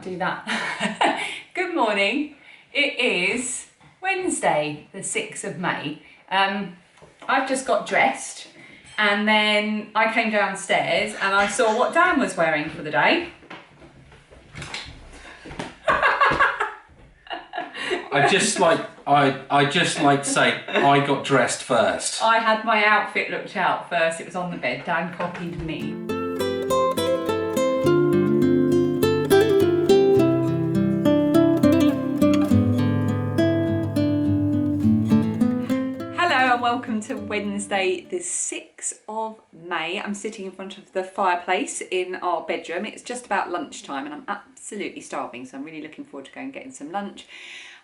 might do that. Good morning. It is Wednesday, the 6th of May. I've just got dressed and then I came downstairs and I saw what Dan was wearing for the day. I just like to say I got dressed first. I had my outfit looked out first. It was on the bed. Dan copied me. Hello and welcome to Wednesday the 6th of May. I'm sitting in front of the fireplace in our bedroom. It's just about lunchtime and I'm absolutely starving, so I'm really looking forward to going and getting some lunch.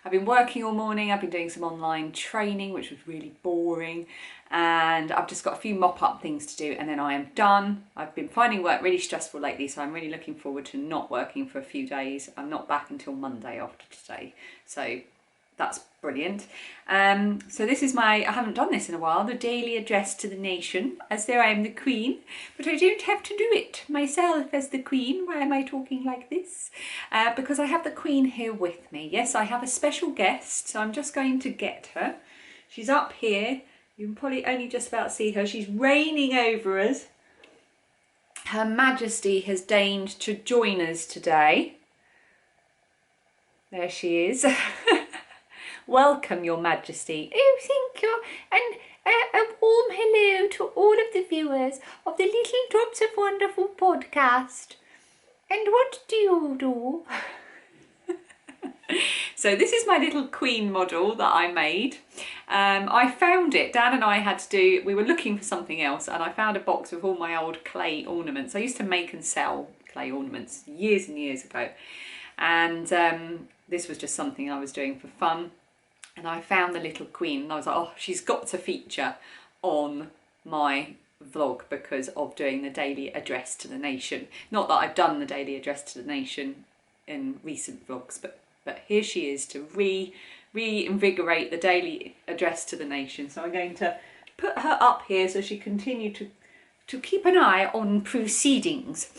I've been working all morning, I've been doing some online training, which was really boring, and I've just got a few mop-up things to do and then I am done. I've been finding work really stressful lately, so I'm really looking forward to not working for a few days. I'm not back until Monday after today, so that's brilliant. So this is I haven't done this in a while, the daily address to the nation, as though I am the Queen, but I don't have to do it myself as the Queen. Why am I talking like this? Because I have the Queen here with me. Yes, I have a special guest, so I'm just going to get her. She's up here. You can probably only just about see her. She's reigning over us. Her Majesty has deigned to join us today. There she is. Welcome, Your Majesty. Oh, thank you. And a warm hello to all of the viewers of the Little Drops of Wonderful podcast. And what do you do? So this is my little Queen model that I made. I found it, Dan and I we were looking for something else and I found a box with all my old clay ornaments. I used to make and sell clay ornaments years and years ago. And this was just something I was doing for fun. And I found the little Queen and I was like, oh, she's got to feature on my vlog because of doing the daily address to the nation. Not that I've done the daily address to the nation in recent vlogs, but here she is to reinvigorate the daily address to the nation. So I'm going to put her up here so she continue to keep an eye on proceedings.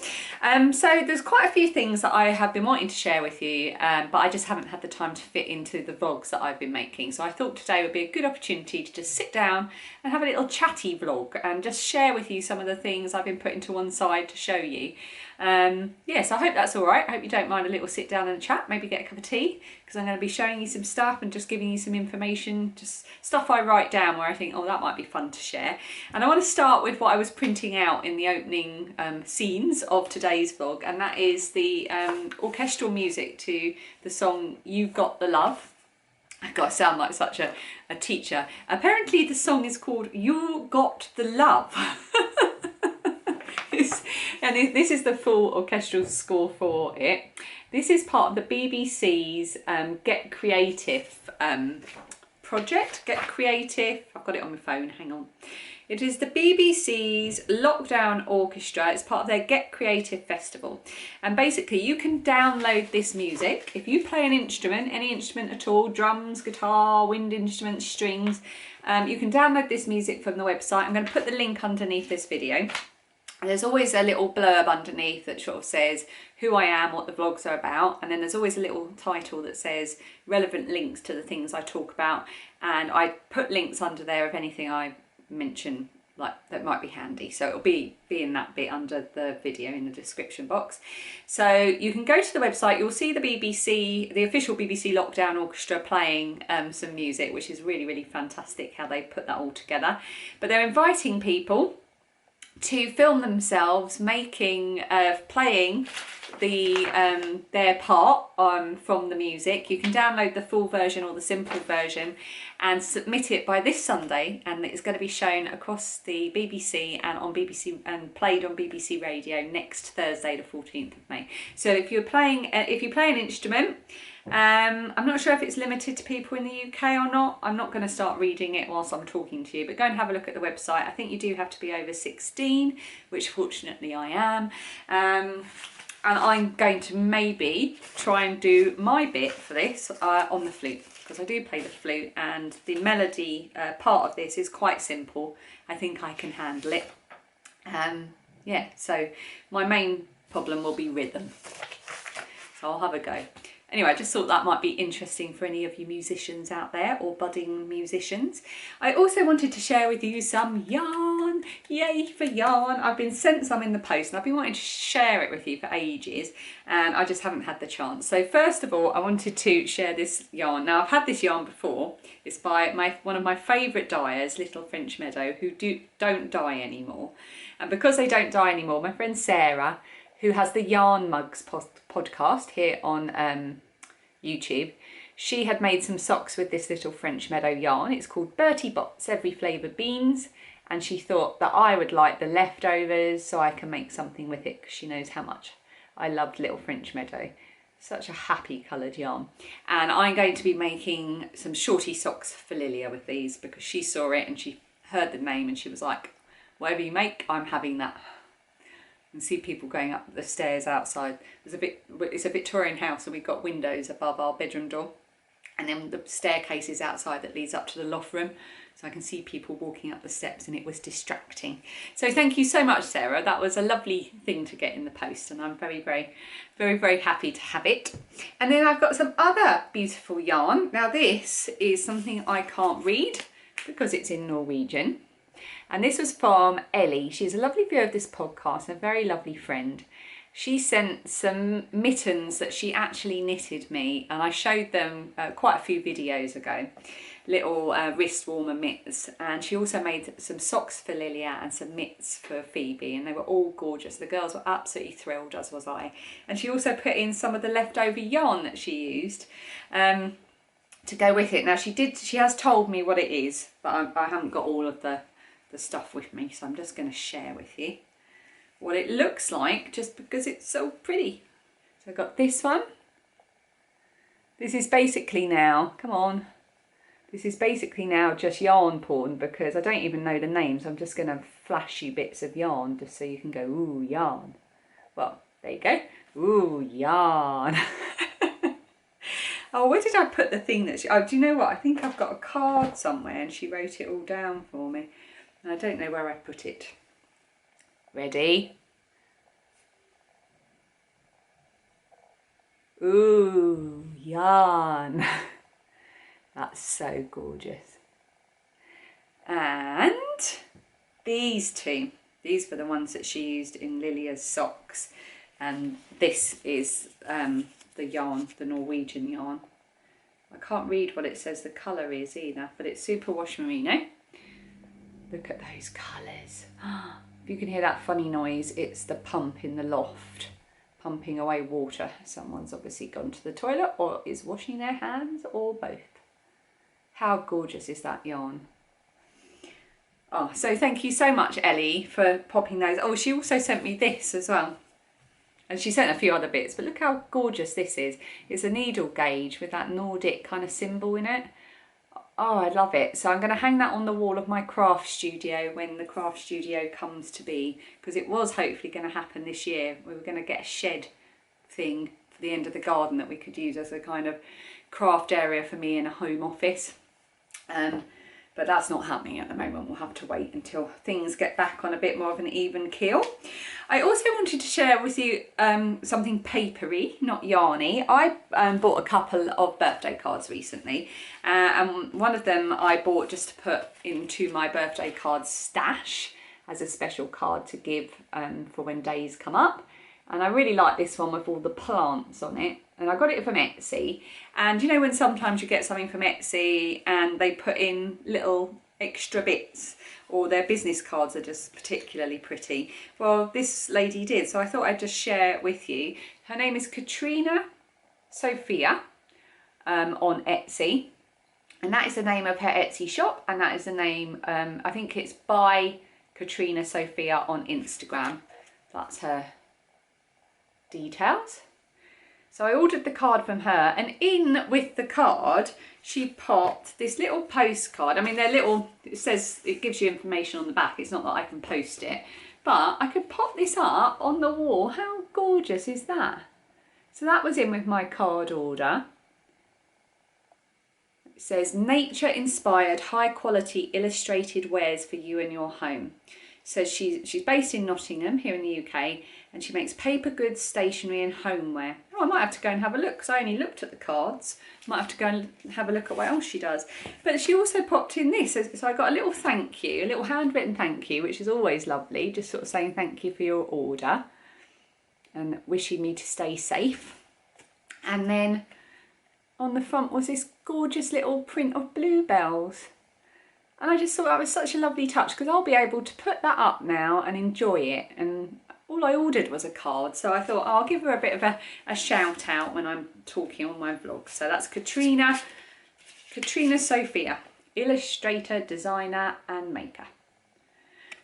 So there's quite a few things that I have been wanting to share with you, but I just haven't had the time to fit into the vlogs that I've been making. So I thought today would be a good opportunity to just sit down and have a little chatty vlog and just share with you some of the things I've been putting to one side to show you. Yes, I hope that's all right. I hope you don't mind a little sit down and chat, maybe get a cup of tea, because I'm going to be showing you some stuff and just giving you some information, just stuff I write down where I think, oh, that might be fun to share. And I want to start with what I was printing out in the opening scenes of today's vlog, and that is the orchestral music to the song You've Got the Love. I've got to sound like such a teacher. Apparently the song is called You Got the Love. And this is the full orchestral score for it. This is part of the BBC's Get Creative project. Get Creative. I've got it on my phone, hang on. It is the BBC's Lockdown Orchestra. It's part of their Get Creative Festival. And basically you can download this music. If you play an instrument, any instrument at all, drums, guitar, wind instruments, strings, you can download this music from the website. I'm going to put the link underneath this video. There's always a little blurb underneath that sort of says who I am, what the vlogs are about, and then there's always a little title that says relevant links to the things I talk about, and I put links under there of anything I mention like that might be handy, so it'll be in that bit under the video in the description box. So you can go to the website, you'll see the BBC, the official BBC Lockdown Orchestra playing some music, which is really, really fantastic how they put that all together. But they're inviting people to film themselves playing their part from the music. You can download the full version or the simple version and submit it by this Sunday, and it's going to be shown across the BBC and on BBC and played on BBC Radio next Thursday, the 14th of May. So if you play an instrument, I'm not sure if it's limited to people in the UK or not. I'm not going to start reading it whilst I'm talking to you, but go and have a look at the website. I think you do have to be over 16, which fortunately I am. And I'm going to maybe try and do my bit for this on the flute, because I do play the flute and the melody part of this is quite simple. I think I can handle it. Yeah, so my main problem will be rhythm. So I'll have a go. Anyway, I just thought that might be interesting for any of you musicians out there or budding musicians. I also wanted to share with you some yarn. Yay for yarn. I've been sent some in the post and I've been wanting to share it with you for ages and I just haven't had the chance. So first of all, I wanted to share this yarn. Now I've had this yarn before. It's by one of my favourite dyers, Little French Meadow, who don't dye anymore. And because they don't dye anymore, my friend Sarah, who has the Yarn Mugs podcast here on YouTube, she had made some socks with this Little French Meadow yarn. It's called Bertie Bott's Every Flavour Beans, and she thought that I would like the leftovers so I can make something with it because she knows how much I loved Little French Meadow. Such a happy coloured yarn. And I'm going to be making some shorty socks for Lilia with these because she saw it and she heard the name and she was like, whatever you make, I'm having that. And see people going up the stairs outside. It's a Victorian house, so we've got windows above our bedroom door, and then the staircase is outside that leads up to the loft room, so I can see people walking up the steps, and it was distracting. So thank you so much, Sarah. That was a lovely thing to get in the post, and I'm very, very, very, very happy to have it. And then I've got some other beautiful yarn. Now this is something I can't read because it's in Norwegian. And this was from Ellie. She's a lovely viewer of this podcast and a very lovely friend. She sent some mittens that she actually knitted me, and I showed them quite a few videos ago. Little wrist warmer mitts, and she also made some socks for Lilia and some mitts for Phoebe, and they were all gorgeous. The girls were absolutely thrilled, as was I. And she also put in some of the leftover yarn that she used to go with it. Now she has told me what it is, but I haven't got all of the stuff with me, so I'm just going to share with you what it looks like just because it's so pretty. So I've got this one. This is basically now, come on, this is basically now just yarn porn because I don't even know the names. I'm just going to flash you bits of yarn just so you can go, ooh, yarn. Well, there you go. Ooh, yarn. Oh, where did I put the thing that oh, do you know what? I think I've got a card somewhere and she wrote it all down for me. I don't know where I put it. Ready? Ooh, yarn. That's so gorgeous. And these two. These were the ones that she used in Lilia's socks. And this is the yarn, the Norwegian yarn. I can't read what it says the colour is either, but it's superwash merino. Look at those colours. If you can hear that funny noise, it's the pump in the loft pumping away water. Someone's obviously gone to the toilet or is washing their hands or both. How gorgeous is that yarn? Oh, so thank you so much, Ellie, for popping those. Oh, she also sent me this as well. And she sent a few other bits, but look how gorgeous this is. It's a needle gauge with that Nordic kind of symbol in it. Oh, I love it. So I'm going to hang that on the wall of my craft studio when the craft studio comes to be, because it was hopefully going to happen this year. We were going to get a shed thing for the end of the garden that we could use as a kind of craft area for me in a home office. But that's not happening at the moment. We'll have to wait until things get back on a bit more of an even keel. I also wanted to share with you something papery, not yarny. I bought a couple of birthday cards recently, and one of them I bought just to put into my birthday card stash as a special card to give for when days come up. And I really like this one with all the plants on it. And I got it from Etsy. And you know when sometimes you get something from Etsy and they put in little extra bits, or their business cards are just particularly pretty? Well, this lady did, so I thought I'd just share it with you. Her name is Katrina Sophia on Etsy. And that is the name of her Etsy shop. And that is the name, I think it's by Katrina Sophia on Instagram. That's her details. So I ordered the card from her, and in with the card she popped this little postcard. I mean, they're little, it says, it gives you information on the back. It's not that I can post it, but I could pop this up on the wall. How gorgeous is that? So that was in with my card order. It says, nature inspired high quality illustrated wares for you and your home. So she's based in Nottingham here in the UK, and she makes paper goods, stationery and homeware. Oh, I might have to go and have a look because I only looked at the cards. Might have to go and have a look at what else she does. But she also popped in this, so I got a little thank you, a little handwritten thank you, which is always lovely, just sort of saying thank you for your order and wishing me to stay safe. And then on the front was this gorgeous little print of bluebells. And I just thought that was such a lovely touch because I'll be able to put that up now and enjoy it. And all I ordered was a card, so I thought I'll give her a bit of a shout out when I'm talking on my vlog. So that's Katrina Sophia, illustrator, designer and maker.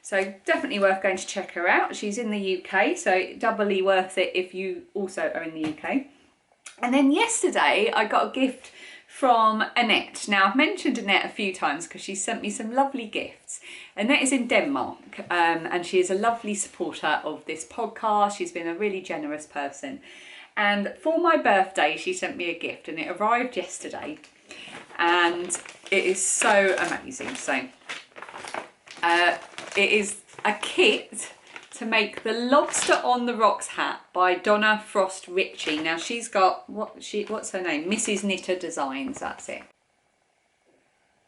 So definitely worth going to check her out. She's in the UK, so doubly worth it if you also are in the UK. And then yesterday I got a gift from Annette. Now, I've mentioned Annette a few times because she sent me some lovely gifts. Annette is in Denmark, and she is a lovely supporter of this podcast. She's been a really generous person. And for my birthday, she sent me a gift, and it arrived yesterday. And it is so amazing. So it is a kit to make the Lobster on the Rocks hat by Donna Frost Ritchie. Now she's got, what's her name? Mrs. Knitter Designs, that's it.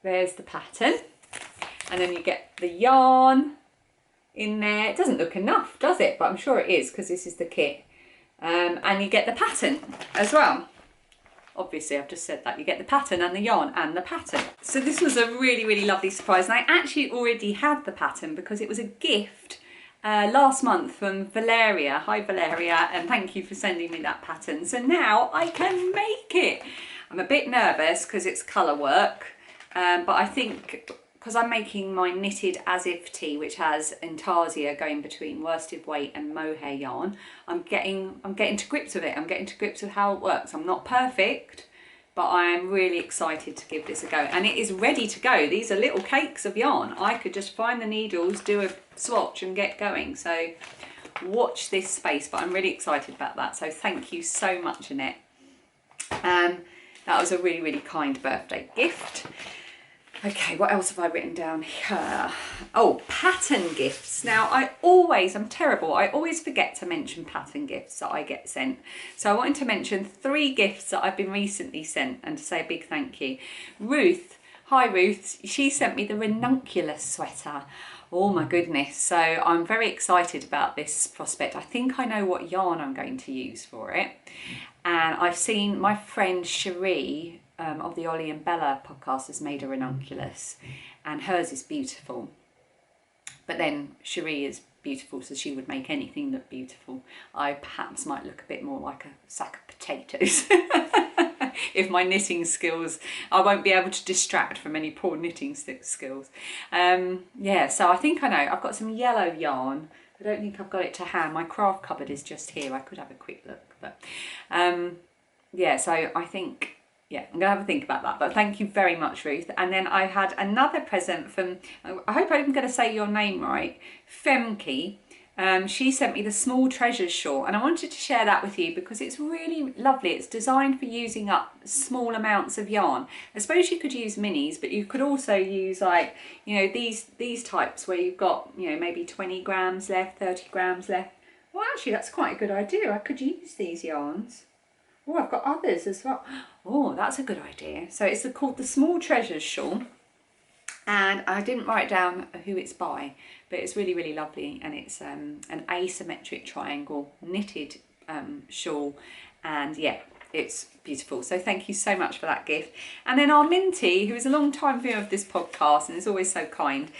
There's the pattern. And then you get the yarn in there. It doesn't look enough, does it? But I'm sure it is because this is the kit. And you get the pattern as well. Obviously, I've just said that. You get the pattern and the yarn and the pattern. So this was a really, really lovely surprise. And I actually already had the pattern because it was a gift last month from Valeria. Hi Valeria, and thank you for sending me that pattern. So now I can make it. I'm a bit nervous because it's colour work, but I think because I'm making my knitted as if tee, which has intarsia going between worsted weight and mohair yarn, I'm getting to grips with it. I'm getting to grips with how it works. I'm not perfect, but I am really excited to give this a go. And it is ready to go. These are little cakes of yarn. I could just find the needles, do a swatch and get going. So watch this space, but I'm really excited about that. So thank you so much, Annette. That was a really, really kind birthday gift. Okay, what else have I written down here? Oh, pattern gifts. Now, I'm terrible. I always forget to mention pattern gifts that I get sent. So I wanted to mention 3 gifts that I've been recently sent and to say a big thank you. Ruth, hi Ruth, she sent me the ranunculus sweater. Oh my goodness. So I'm very excited about this prospect. I think I know what yarn I'm going to use for it. And I've seen my friend Cherie, of the Ollie and Bella podcast, has made a ranunculus, and hers is beautiful. But then Cherie is beautiful, so she would make anything look beautiful. I perhaps might look a bit more like a sack of potatoes. If my knitting skills, I won't be able to distract from any poor knitting skills. Yeah, so I think I know. I've got some yellow yarn. I don't think I've got it to hand. My craft cupboard is just here. I could have a quick look, but yeah, so I think, yeah, I'm going to have a think about that. But thank you very much, Ruth. And then I had another present from, I hope I'm going to say your name right, Femke. She sent me the Small Treasures shawl, and I wanted to share that with you because it's really lovely. It's designed for using up small amounts of yarn. I suppose you could use minis, but you could also use, like, you know, these types where you've got, you know, maybe 20 grams left, 30 grams left. Well, actually, that's quite a good idea. I could use these yarns. Oh, I've got others as well. Oh, that's a good idea. So it's called the Small Treasures shawl. And I didn't write down who it's by, but it's really, really lovely. And it's an asymmetric triangle knitted shawl. And yeah, it's beautiful. So thank you so much for that gift. And then our Minty, who is a long time viewer of this podcast and is always so kind,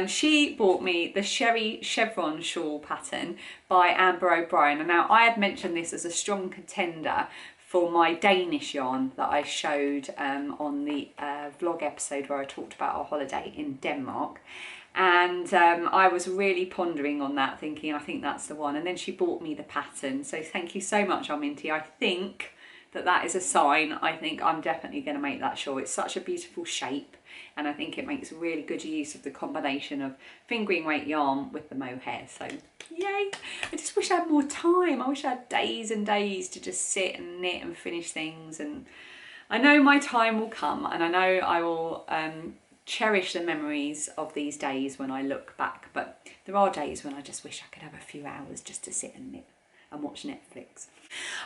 she bought me the Sherry Chevron shawl pattern by Amber O'Brien. And now I had mentioned this as a strong contender for my Danish yarn that I showed on the vlog episode where I talked about our holiday in Denmark. And I was really pondering on that, thinking I think that's the one. And then she bought me the pattern. So thank you so much, Arminty. I think that is a sign. I think I'm definitely going to make that shawl. It's such a beautiful shape, and I think it makes really good use of the combination of fingering weight yarn with the mohair. So yay! I just wish I had more time. I wish I had days and days to just sit and knit and finish things, and I know my time will come, and I know I will cherish the memories of these days when I look back. But there are days when I just wish I could have a few hours just to sit and knit and watch Netflix.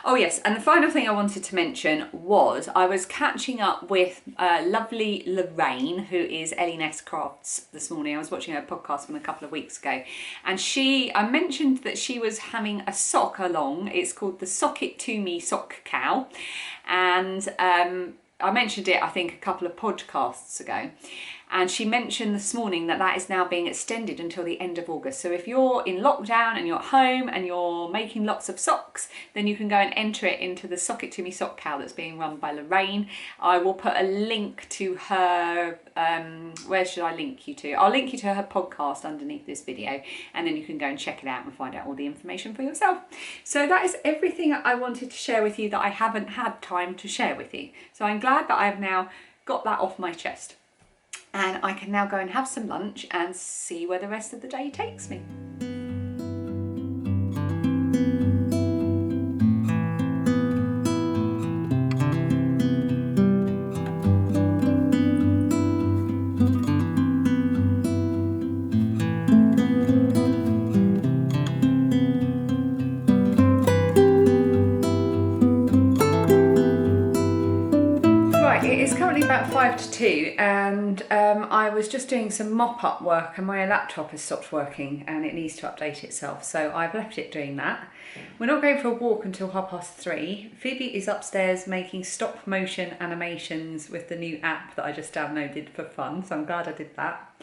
Oh yes, and the final thing I wanted to mention was I was catching up with lovely Lorraine, who is ELLINESS Crafts, this morning. I was watching her podcast from a couple of weeks ago, and I mentioned that she was having a sock along. It's called the Sock It To Me Sock Cow, and I mentioned it I think a couple of podcasts ago, and she mentioned this morning that is now being extended until the end of August. So if you're in lockdown and you're at home and you're making lots of socks, then you can go and enter it into the Sock It To Me Sock Cow that's being run by Lorraine. I will put a link to her, where should I link you to? I'll link you to her podcast underneath this video, and then you can go and check it out and find out all the information for yourself. So that is everything I wanted to share with you that I haven't had time to share with you. So I'm glad that I've now got that off my chest. And I can now go and have some lunch and see where the rest of the day takes me. It's currently about 5 to 2, and I was just doing some mop-up work, and my laptop has stopped working and it needs to update itself, so I've left it doing that. We're not going for a walk until 3:30. Phoebe is upstairs making stop-motion animations with the new app that I just downloaded for fun, so I'm glad I did that.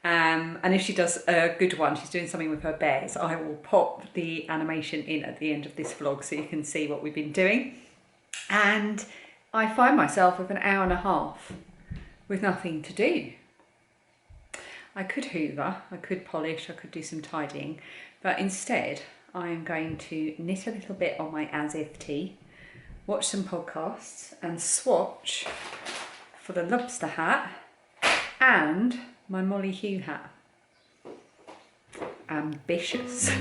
And if she does a good one, she's doing something with her bears, I will pop the animation in at the end of this vlog so you can see what we've been doing. And I find myself with an hour and a half with nothing to do. I could hoover, I could polish, I could do some tidying, but instead I am going to knit a little bit on my as if tee, watch some podcasts and swatch for the lobster hat and my Molly Hugh hat. Ambitious.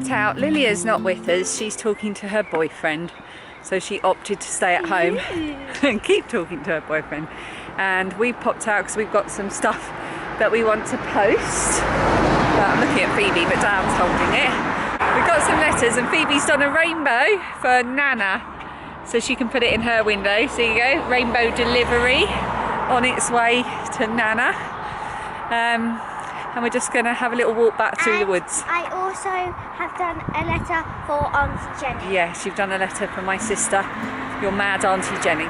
Out. Lilia's not with us, she's talking to her boyfriend, so she opted to stay at home and keep talking to her boyfriend, and we popped out because we've got some stuff that we want to post. Well, I'm looking at Phoebe but Dan's holding it. We've got some letters and Phoebe's done a rainbow for Nana so she can put it in her window. So you go, rainbow delivery on its way to Nana. And we're just going to have a little walk back through the woods. I also have done a letter for Auntie Jenny. Yes, you've done a letter for my sister, your mad Auntie Jenny.